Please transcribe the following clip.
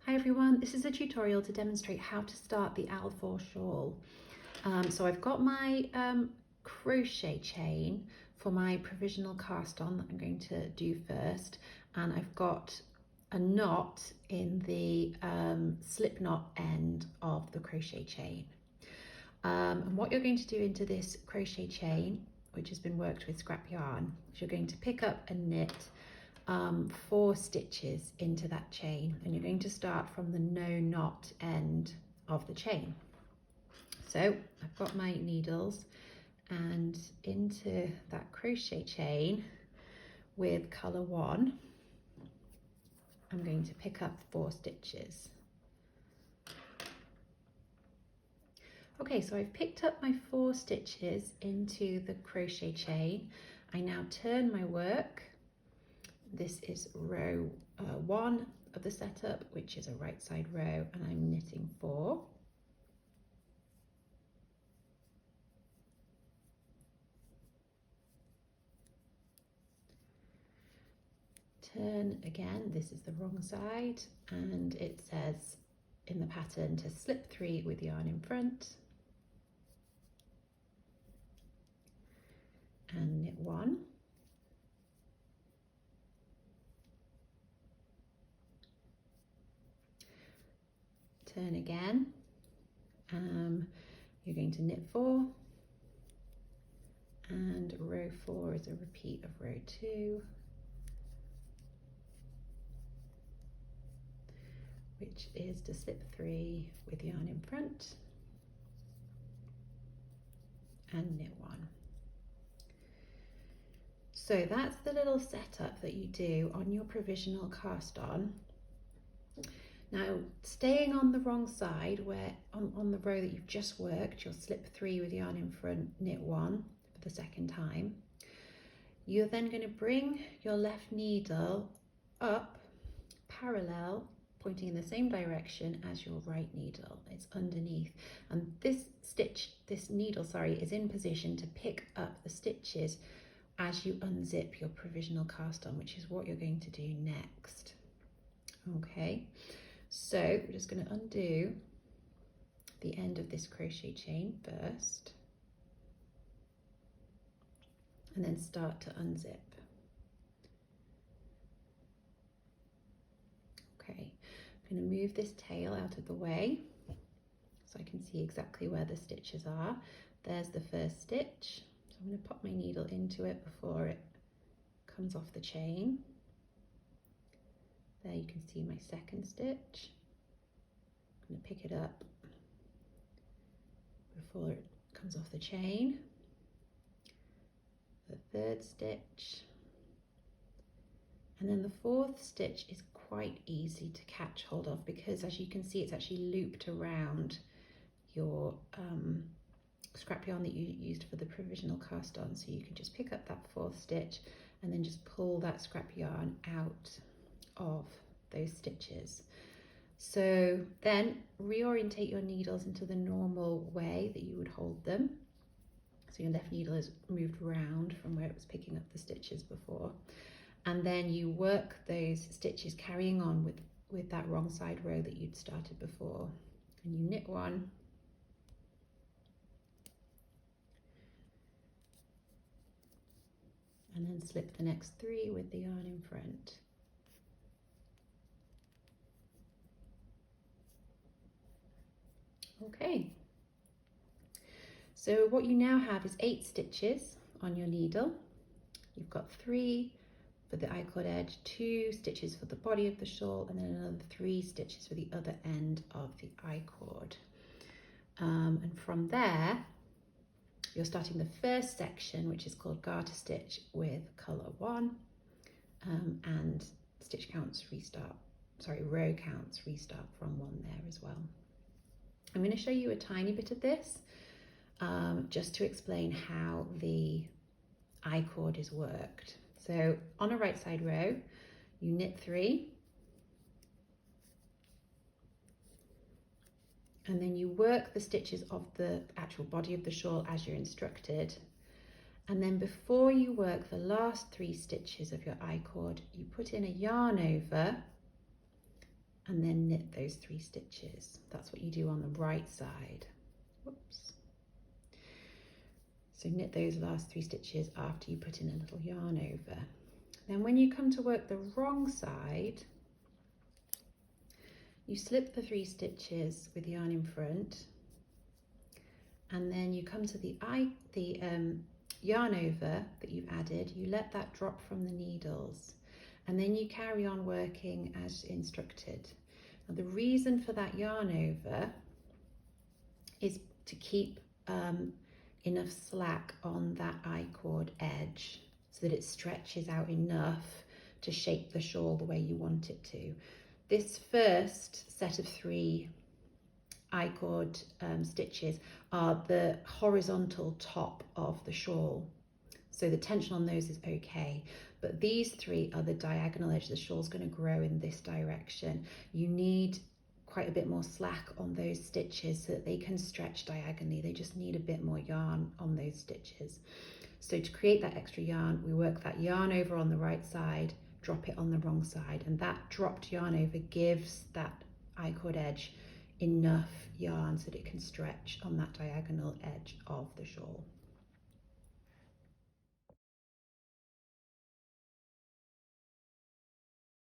Hi everyone, this is a tutorial to demonstrate how to start the Alvor shawl. So I've got my crochet chain for my provisional cast on that I'm going to do first, and I've got a knot in the slip knot end of the crochet chain. And what you're going to do into this crochet chain, which has been worked with scrap yarn, is you're going to pick up and knit 4 stitches into that chain, and you're going to start from the no knot end of the chain. So I've got my needles, and into that crochet chain with colour 1 I'm going to pick up 4 stitches. Okay, so I've picked up my 4 stitches into the crochet chain. I now turn my work. This is row 1 of the setup, which is a right side row, and I'm knitting 4. Turn again, this is the wrong side, and it says in the pattern to slip 3 with yarn in front and knit 1. Turn again, you're going to knit 4, and row 4 is a repeat of row 2, which is to slip 3 with yarn in front and knit 1. So that's the little setup that you do on your provisional cast on. Now, staying on the wrong side, where on the row that you've just worked, you'll slip 3 with yarn in front, knit 1 for the second time. You're then going to bring your left needle up parallel, pointing in the same direction as your right needle. It's underneath, and this needle, is in position to pick up the stitches as you unzip your provisional cast on, which is what you're going to do next. Okay, so we're just going to undo the end of this crochet chain first, and then start to unzip. Okay, I'm going to move this tail out of the way so I can see exactly where the stitches are. There's the first stitch. So I'm going to pop my needle into it before it comes off the chain. There you can see my second stitch. I'm going to pick it up before it comes off the chain. The third stitch. And then the fourth stitch is quite easy to catch hold of, because as you can see, it's actually looped around your scrap yarn that you used for the provisional cast on. So you can just pick up that fourth stitch and then just pull that scrap yarn out of those stitches. So then reorientate your needles into the normal way that you would hold them. So your left needle is moved round from where it was picking up the stitches before. And then you work those stitches carrying on with that wrong side row that you'd started before. And you knit 1. And then slip the next 3 with the yarn in front. Okay, so what you now have is 8 stitches on your needle. You've got 3 for the I-cord edge, 2 stitches for the body of the shawl, and then another 3 stitches for the other end of the I-cord. And from there, you're starting the first section, which is called garter stitch, with colour 1, and stitch counts restart, row counts restart from 1 there as well. I'm going to show you a tiny bit of this, just to explain how the I-cord is worked. So on a right side row, you knit 3, and then you work the stitches of the actual body of the shawl as you're instructed. And then before you work the last 3 stitches of your I-cord, you put in a yarn over and then knit those 3 stitches. That's what you do on the right side. Whoops. So knit those last 3 stitches after you put in a little yarn over. Then when you come to work the wrong side, you slip the 3 stitches with yarn in front, and then you come to the yarn over that you've added, you let that drop from the needles, and then you carry on working as instructed. Now the reason for that yarn over is to keep enough slack on that I-cord edge so that it stretches out enough to shape the shawl the way you want it to. This first set of 3 I-cord stitches are the horizontal top of the shawl, so the tension on those is okay, but these 3 are the diagonal edge. The shawl's going to grow in this direction. You need quite a bit more slack on those stitches so that they can stretch diagonally. They just need a bit more yarn on those stitches. So to create that extra yarn, we work that yarn over on the right side, drop it on the wrong side, and that dropped yarn over gives that I-cord edge enough yarn so that it can stretch on that diagonal edge of the shawl.